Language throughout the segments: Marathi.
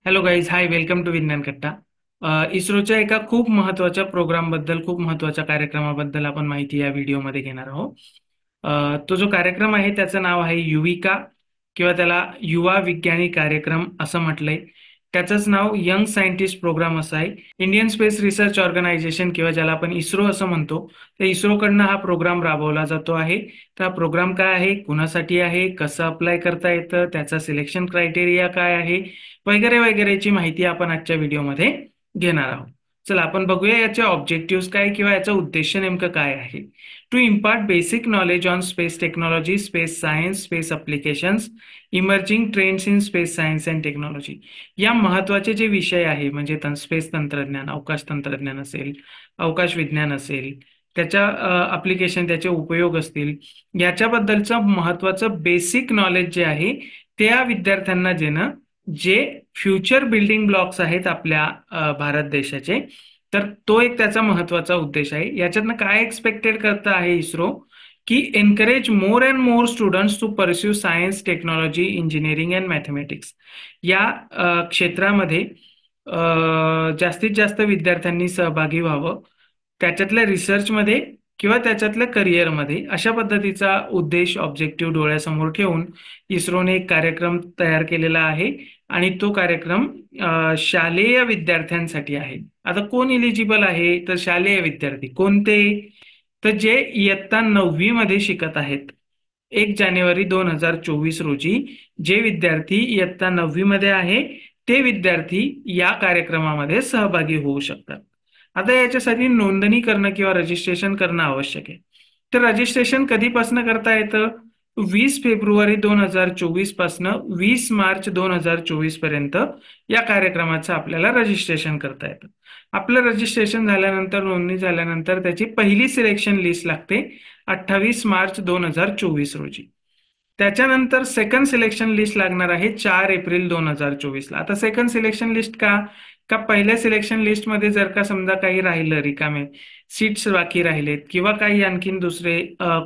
Hello guys, hi, welcome to Vigyan Katta. इस्रोच्या एका खूप महत्वाच्या प्रोग्रामबद्दल, खूप महत्वाच्या कार्यक्रमाबद्दल आपण माहिती या व्हिडिओमध्ये घेणार आहोत. तो जो कार्यक्रम आहे त्याचं नाव आहे युविका किंवा त्याला युवा विज्ञानी कार्यक्रम असं म्हटलंय. त्याचंच नाव यंग सायंटिस्ट प्रोग्राम असं आहे. इंडियन स्पेस रिसर्च ऑर्गनायझेशन किंवा ज्याला आपण इस्रो असं म्हणतो, त्या इस्रोकडनं हा प्रोग्राम राबवला जातो आहे. तर हा प्रोग्राम काय आहे, कुणासाठी आहे, कसं अप्लाय करता येतं, त्याचा सिलेक्शन क्रायटेरिया काय आहे, वगैरे वगैरेची माहिती आपण आजच्या व्हिडिओमध्ये घेणार आहोत. चला आपण बघूया याचे ऑब्जेक्टिव्ह काय किंवा याचा उद्देश नेमकं काय आहे. To impart basic knowledge on space technology, space science, space applications, emerging trends in space science and technology. या महत्वाचे जे विषय आहे म्हणजे स्पेस तंत्रज्ञान, अवकाश तंत्रज्ञान असेल, अवकाश विज्ञान असेल, त्याच्या अप्लिकेशन, त्याचे उपयोग असतील, याच्याबद्दलचं महत्वाचं बेसिक नॉलेज जे आहे त्या विद्यार्थ्यांना देणं, जे फ्युचर बिल्डिंग ब्लॉक्स आहेत आपल्या भारत देशाचे. तर तो एक त्याचा महत्वाचा उद्देश आहे. याच्यातनं काय एक्सपेक्टेड करत आहे इस्रो, की encourage more and more students to pursue science, technology, engineering and mathematics या क्षेत्रामध्ये जास्तीत जास्त विद्यार्थ्यांनी सहभागी व्हावं, त्याच्यातल्या रिसर्चमध्ये किंवा त्याच्यातल्या करिअरमध्ये. अशा पद्धतीचा उद्देश, ऑब्जेक्टिव्ह डोळ्यासमोर ठेवून इस्रोने एक कार्यक्रम तयार केलेला आहे आणि तो कार्यक्रम शालेय विद्यार्थ्यांसाठी आहे. आता कोण इलिजिबल आहे, तर शालेय विद्यार्थी कोणते, तर जे इयत्ता 9वी मध्ये शिकत आहेत. 1 जानेवारी 2024 रोजी जे विद्यार्थी इयत्ता 9वी मध्ये आहे ते विद्यार्थी या कार्यक्रमामध्ये सहभागी होऊ शकतात. आता याच्यासाठी नोंदणी करणं किंवा रजिस्ट्रेशन करणं आवश्यक आहे. तर रजिस्ट्रेशन कधीपासून करता येतं, 20 फेब्रुवारी 2024 पासून 20 मार्च 2024 पर्यंत या कार्यक्रमाचं आपल्याला रजिस्ट्रेशन करता येतं. आपलं रजिस्ट्रेशन झाल्यानंतर, नोंदणी झाल्यानंतर त्याची पहिली सिलेक्शन लिस्ट लागते 28 मार्च 2024 रोजी. त्याच्यानंतर सेकंड सिलेक्शन लिस्ट लागणार आहे 4 एप्रिल 2024 ला. आता सेकंड सिलेक्शन लिस्ट का, पहिल्या सिलेक्शन लिस्टमध्ये जर का समजा काही राहिलं, रिकामे सीट्स बाकी राहिलेत किंवा काही आणखीन दुसरे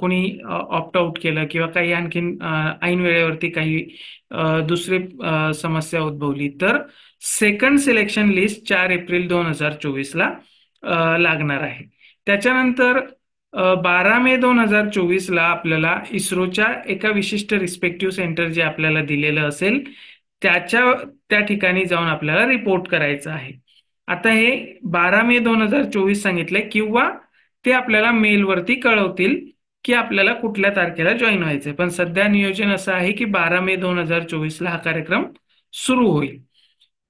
कोणी ऑप्ट आउट केलं किंवा काही आणखीन ऐन वेळेवरती काही दुसरे समस्या उद्भवली, तर सेकंड सिलेक्शन लिस्ट 4 एप्रिल 2024 ला लागणार आहे. त्याच्यानंतर 12 मे 2024 ला आपल्याला इस्रोच्या एका विशिष्ट रिस्पेक्टिव्ह सेंटर जे आपल्याला दिलेलं असेल त्या ठिकाणी जाऊन आपल्याला रिपोर्ट करायचं आहे. आता हे 12 मे 2024 सांगितलंय, किंवा ते आपल्याला मेलवरती कळवतील की आपल्याला कुठल्या तारखेला जॉईन व्हायचंय. पण सध्या नियोजन असं आहे की 12 मे 2024 ला हा कार्यक्रम सुरू होईल.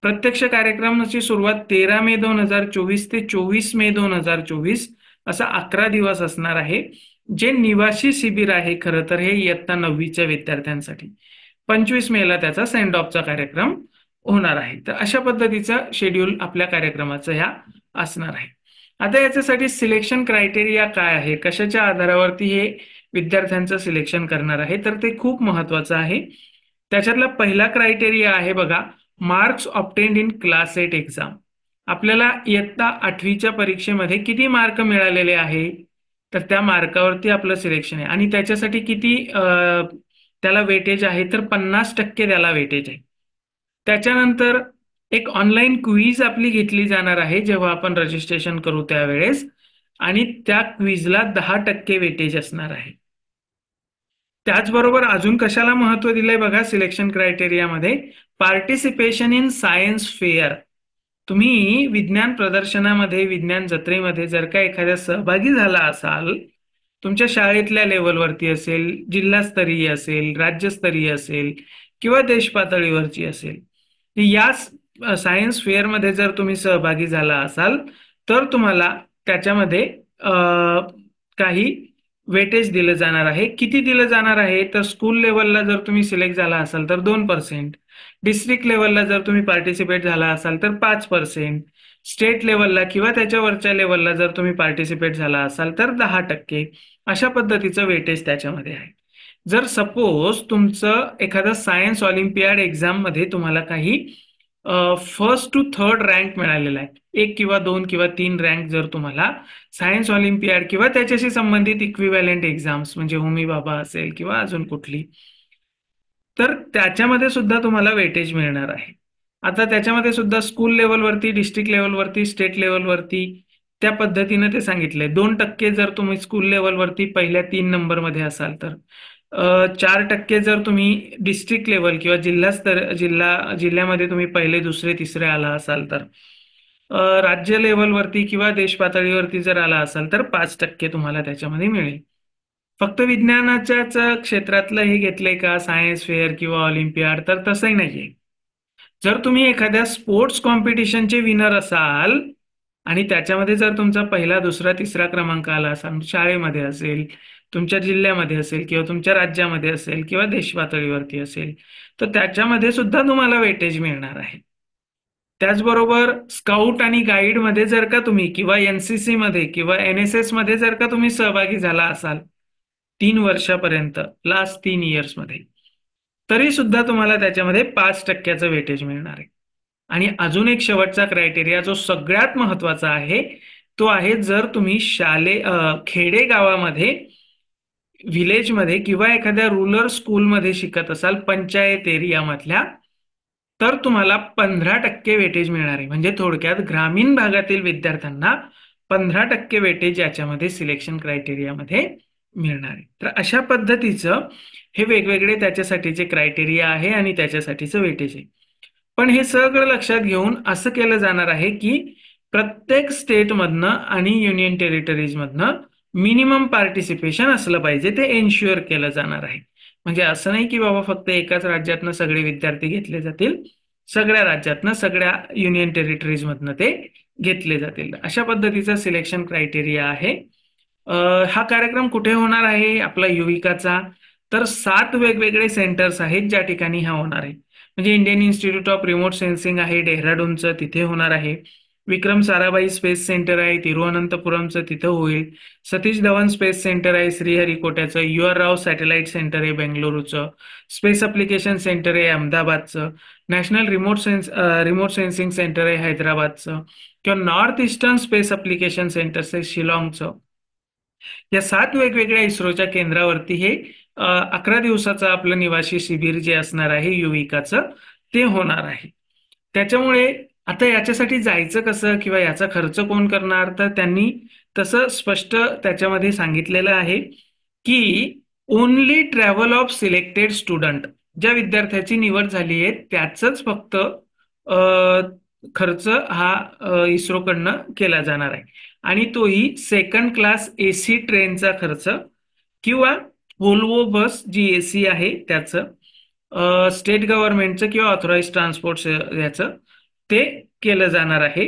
प्रत्यक्ष कार्यक्रमाची सुरुवात 13 मे 2024 ते 24 मे 2024 असा 11 दिवस असणार आहे. जे निवासी शिबिर आहे खरं तर हे इयत्ता 9वीच्या विद्यार्थ्यांसाठी. 25 मेला त्याचा सेंड ऑफचा कार्यक्रम होणार आहे. तर अशा पद्धतीचा शेड्यूल आपल्या कार्यक्रमाचं ह्या असणार आहे. आता याच्यासाठी सिलेक्शन क्रायटेरिया काय आहे, कशाच्या आधारावरती हे विद्यार्थ्यांचं सिलेक्शन करणार आहे, तर ते खूप महत्वाचं आहे. त्याच्यातला पहिला क्रायटेरिया आहे बघा, marks obtained in class 8 exam. आपल्याला इयत्ता 8वीच्या परीक्षेमध्ये किती मार्क मिळालेले आहे, तर त्या मार्कावरती आपलं सिलेक्शन आहे. आणि त्याच्यासाठी किती त्याला वेटेज आहे, तर 50% त्याला वेटेज आहे. त्याच्यानंतर एक ऑनलाईन क्विज आपली घेतली जाणार आहे जेव्हा आपण रजिस्ट्रेशन करू त्यावेळेस, आणि त्या क्विजला 10% वेटेज असणार आहे. त्याचबरोबर अजून कशाला महत्व दिलंय बघा सिलेक्शन क्रायटेरियामध्ये, पार्टिसिपेशन इन सायन्स फेअर. तुम्ही विज्ञान प्रदर्शनामध्ये, विज्ञान जत्रेमध्ये जर का एखाद्या सहभागी झाला असाल, तुमच्या शाळेतल्या लेवलवरती असेल, जिल्हास्तरीय असेल, राज्यस्तरीय असेल किंवा देश पातळीवरची असेल, या सायन्स फेअरमध्ये जर तुम्ही सहभागी झाला असाल तर तुम्हाला त्याच्यामध्ये काही वेटेज दिलं जाणार आहे. किती दिलं जाणार आहे, तर स्कूल लेवलला जर तुम्ही सिलेक्ट झाला असाल तर 2%, डिस्ट्रिक्ट लेवलला जर तुम्ही पार्टिसिपेट झाला असाल तर 5%, स्टेट लेवलला किंवा त्याच्यावरच्या लेवलला जर तुम्ही पार्टिसिपेट झाला असाल तर 10%. अशा पद्धतीचं वेटेज त्याच्यामध्ये आहे. जर सपोज तुमचं एखादा सायन्स ऑलिम्पियाड एक्झाम मध्ये तुम्हाला काही फर्स्ट टू थर्ड रँक मिळालेला आहे, 1 किंवा 2 किंवा 3 रँक जर तुम्हाला सायन्स ऑलिम्पियाड किंवा त्याच्याशी संबंधित इक्विव्हॅलेंट एक्झाम्स म्हणजे होमी बाबा असेल किंवा अजून कुठली, तर त्याच्यामध्ये सुद्धा तुम्हाला वेटेज मिळणार आहे. आता त्याच्यामध्ये सुद्धा स्कूल लेवलवरती, डिस्ट्रिक्ट लेवलवरती, स्टेट लेवलवरती त्या पद्धतीनं ते सांगितलंय. 2% जर तुम्ही स्कूल लेवलवरती पहिल्या 3 नंबरमध्ये असाल तर, 4% जर तुम्ही डिस्ट्रिक्ट लेवल किंवा जिल्ह्यामध्ये तुम्ही पहिले, दुसरे, तिसरे आला असाल तर, राज्य लेवलवरती किंवा देश पातळीवरती जर आला असाल तर 5% तुम्हाला त्याच्यामध्ये मिळेल. फक्त विज्ञानाच्याच क्षेत्रातलं हे घेतलंय का, सायन्स फेअर किंवा ऑलिम्पियाड, तर तसंही नाहीये. जर तुम्ही एखाद्या स्पोर्ट्स कॉम्पिटिशनचे विनर असाल आणि त्याच्यामध्ये जर तुमचा पहिला, दुसरा, तिसरा क्रमांक आला असाल, शाळेमध्ये असेल, तुमच्या जिल्ह्यामध्ये असेल किंवा तुमच्या राज्यामध्ये असेल किंवा देश पातळीवरती असेल, तर त्याच्यामध्ये सुद्धा तुम्हाला वेटेज मिळणार आहे. त्याचबरोबर स्काउट आणि गाईड मध्ये जर का तुम्ही किंवा एनसीसी मध्ये किंवा एनएसएस मध्ये जर का तुम्ही सहभागी झाला असाल 3 वर्षापर्यंत, लास्ट 3 इयर्स मध्ये, तरी सुद्धा तुम्हाला त्याच्यामध्ये 5%चं वेटेज मिळणार आहे. आणि अजून एक शेवटचा क्रायटेरिया जो सगळ्यात महत्वाचा आहे, तो आहे जर तुम्ही खेडे गावामध्ये, विलेजमध्ये किंवा एखाद्या रुरल स्कूलमध्ये शिकत असाल, पंचायत एरियामधल्या, तर तुम्हाला 15% वेटेज मिळणार आहे. म्हणजे थोडक्यात ग्रामीण भागातील विद्यार्थ्यांना 15% वेटेज याच्यामध्ये सिलेक्शन क्रायटेरियामध्ये मिळणार आहे. तर अशा पद्धतीचं हे वेगवेगळे त्याच्यासाठीचे क्रायटेरिया आहे आणि त्याच्यासाठीचं वेटेज आहे. पण हे सगळं लक्षात घेऊन असं केलं जाणार आहे की प्रत्येक स्टेटमधनं आणि युनियन टेरिटरीजमधनं मिनिमम पार्टिसिपेशन असलं पाहिजे, ते एन्श्युअर केलं जाणार आहे. म्हणजे असं नाही की बाबा फक्त एकाच राज्यातनं सगळे विद्यार्थी घेतले जातील, सगळ्या राज्यातनं, सगळ्या युनियन टेरिटरीज मधनं ते घेतले जातील. अशा पद्धतीचा सिलेक्शन क्रायटेरिया आहे. हा कार्यक्रम कुठे होणार आहे आपला युविकाचा, तर 7 वेगवेगळे सेंटर्स आहेत ज्या ठिकाणी हा होणार आहे. म्हणजे Indian institute of remote sensing आहे डेहराडूनचं, तिथे होणार आहे. विक्रम साराभाई स्पेस सेंटर आहे तिरुवनंतपुरमचं, तिथं होईल. सतीश धवन स्पेस सेंटर आहे श्रीहरिकोट्याचं. U R Rao satellite centre आहे बेंगलुरूचं. स्पेस अप्लिकेशन सेंटर आहे अहमदाबादचं. नॅशनल रिमोट सेन्सिंग सेंटर आहे हैदराबादचं. किंवा north eastern space application centre आहे शिलाँगचं. या 7 वेगवेगळ्या इस्रोच्या केंद्रावरती हे 11 दिवसाचं आपलं निवासी शिबिर जे असणार आहे युविकाचं, ते होणार आहे. त्याच्यामुळे आता याच्यासाठी जायचं कसं किंवा याचा खर्च कोण करणार, तर त्यांनी तसं स्पष्ट त्याच्यामध्ये सांगितलेलं आहे की only travel of selected student, ज्या विद्यार्थ्याची निवड झाली आहे त्याच फक्त खर्च हा इस्रोकडनं केला जाणार आहे. आणि तोही सेकंड क्लास एसी ट्रेनचा खर्च किंवा व्होल्वो बस जी एसी आहे त्याचं, स्टेट गव्हर्नमेंटचं किंवा ऑथोराइज ट्रान्सपोर्ट याचं ते केलं जाणार आहे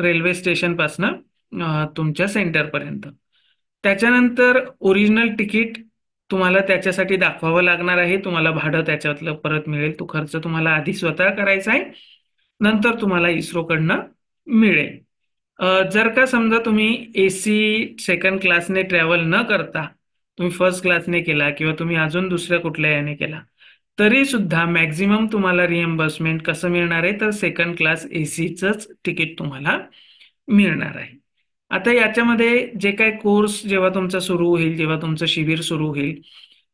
रेल्वे स्टेशन पासनं तुमच्या सेंटरपर्यंत. त्याच्यानंतर ओरिजिनल तिकीट तुम्हाला त्याच्यासाठी दाखवावं लागणार आहे. तुम्हाला भाडं त्याच्यातलं परत मिळेल. तो खर्च तुम्हाला आधी स्वतः करायचा आहे, नंतर तुम्हाला इस्रोकडनं मिळेल. जर का समजा तुम्ही एसी सेकंड क्लासने ट्रॅव्हल न करता तुम्ही फर्स्ट क्लासने केला किंवा तुम्ही अजून दुसऱ्या कुठल्या याने केला, तरी सुद्धा मॅक्झिमम तुम्हाला रिएम्बर्समेंट कसं मिळणार आहे, तर सेकंड क्लास एसीचंच तिकीट तुम्हाला मिळणार आहे. आता याच्यामध्ये जे काही कोर्स जेव्हा तुमचा सुरू होईल, जेव्हा तुमचं शिबिर सुरू होईल,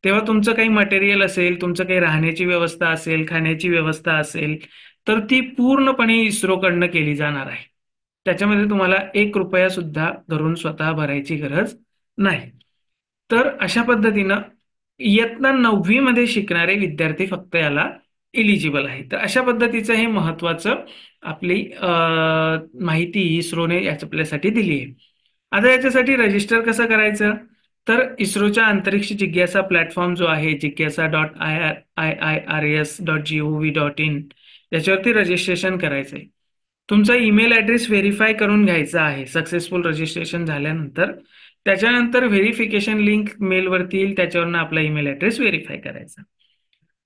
तेव्हा तुमचं काही मटेरियल असेल, तुमचं काही राहण्याची व्यवस्था असेल, खाण्याची व्यवस्था असेल, तर ती पूर्णपणे इस्रोकडनं केली जाणार आहे. त्याच्यामध्ये तुम्हाला 1 रुपया सुद्धा घरून स्वतः भरायची गरज नाही. तर अशा पद्धतीनं इयत्ता 9वी मध्ये शिकणारे विद्यार्थी फक्त याला इलिजिबल आहे. तर अशा पद्धतीचं हे महत्वाचं आपली माहिती इस्रोने आपल्यासाठी दिली आहे. आता याच्यासाठी रजिस्टर कसं करायचं, तर इस्रोच्या अंतरिक्ष जिज्ञासा प्लॅटफॉर्म जो आहे jigyasa.iirs.gov.in याच्यावरती रजिस्ट्रेशन करायचंय. तुमचा ईमेल ऍड्रेस व्हेरीफाय करून घ्यायचा आहे सक्सेसफुल रजिस्ट्रेशन झाल्यानंतर. त्याच्यानंतर व्हेरिफिकेशन लिंक मेलवरती येईल, त्याच्यावरनं आपला ईमेल ऍड्रेस व्हेरीफाय करायचा.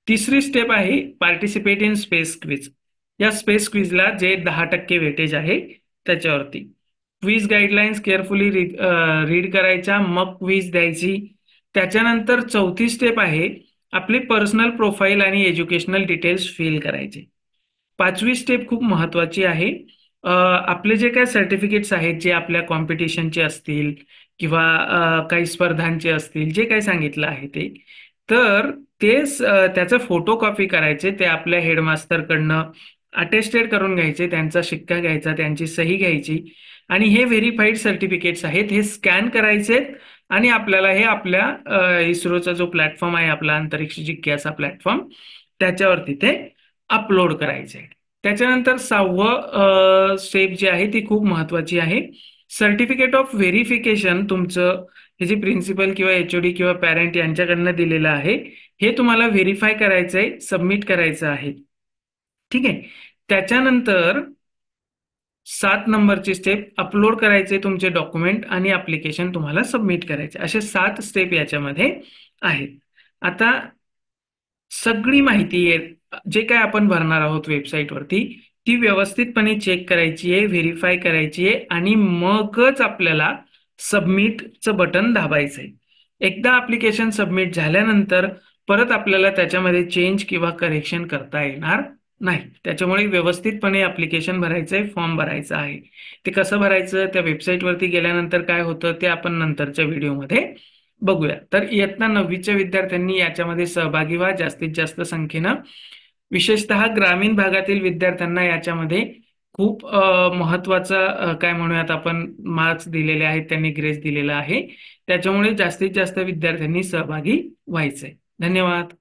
तिसरी स्टेप आहे पार्टिसिपेट इन स्पेस क्विज. या स्पेस क्विजला जे 10% वेटेज आहे त्याच्यावरती क्विज गाईडलाईन्स केअरफुली रीड करायच्या, मग क्विज द्यायची. त्याच्यानंतर चौथी स्टेप आहे आपली पर्सनल प्रोफाईल आणि एज्युकेशनल डिटेल्स फिल करायचे. 5वी स्टेप खूप महत्वाची आहे. आपले जे काही सर्टिफिकेट्स आहेत जे आपल्या कॉम्पिटिशनचे असतील किंवा काही स्पर्धांचे असतील, जे काही सांगितलं आहे ते, तर त्याचं फोटो कॉपी करायचे, ते आपल्या हेडमास्टरकडनं अटेस्टेड करून घ्यायचे, त्यांचा शिक्का घ्यायचा, त्यांची सही घ्यायची आणि हे व्हेरीफाईड सर्टिफिकेट्स आहेत, हे स्कॅन करायचे आणि आपल्याला हे आपल्या इस्रोचा जो प्लॅटफॉर्म आहे, आपला अंतरिक्ष जिज्ञासा प्लॅटफॉर्म, त्याच्यावरती ते अपलोड करायचे. त्याच्यानंतर 6वं स्टेप जी आहे ती खूप महत्वाची आहे. सर्टिफिकेट ऑफ व्हेरिफिकेशन तुमचं हे जे प्रिन्सिपल किंवा एचओडी किंवा पॅरेंट यांच्याकडनं दिलेलं आहे, हे तुम्हाला व्हेरीफाय करायचंय, सबमिट करायचं आहे. ठीक आहे. त्याच्यानंतर 7 नंबरची स्टेप, अपलोड करायचे तुमचे डॉक्युमेंट आणि ऍप्लिकेशन तुम्हाला सबमिट करायचे. असे 7 स्टेप याच्यामध्ये आहेत. आता सगळी माहिती आहे जे काय आपण भरणार आहोत वेबसाईटवरती, ती व्यवस्थितपणे चेक करायची आहे, व्हेरीफाय करायची आहे आणि मगच आपल्याला सबमिटचं बटन दाबायचंय. एकदा ऍप्लिकेशन सबमिट झाल्यानंतर परत आपल्याला त्याच्यामध्ये चेंज किंवा करेक्शन करता येणार नाही. त्याच्यामुळे व्यवस्थितपणे ऍप्लिकेशन भरायचंय, फॉर्म भरायचा आहे. ते कसं भरायचं, त्या वेबसाईटवरती गेल्यानंतर काय होतं ते आपण नंतरच्या व्हिडिओमध्ये बघूया. तर इयत्ता 9वीच्या विद्यार्थ्यांनी याच्यामध्ये सहभागी व्हा जास्तीत जास्त संख्येनं. विशेषतः ग्रामीण भागातील विद्यार्थ्यांना याच्यामध्ये खूप महत्वाचा काय म्हणूयात आपण मार्क्स दिलेले आहेत, त्यांनी ग्रेस दिलेला आहे. त्याच्यामुळे जास्तीत जास्त विद्यार्थ्यांनी सहभागी व्हायचंय. धन्यवाद.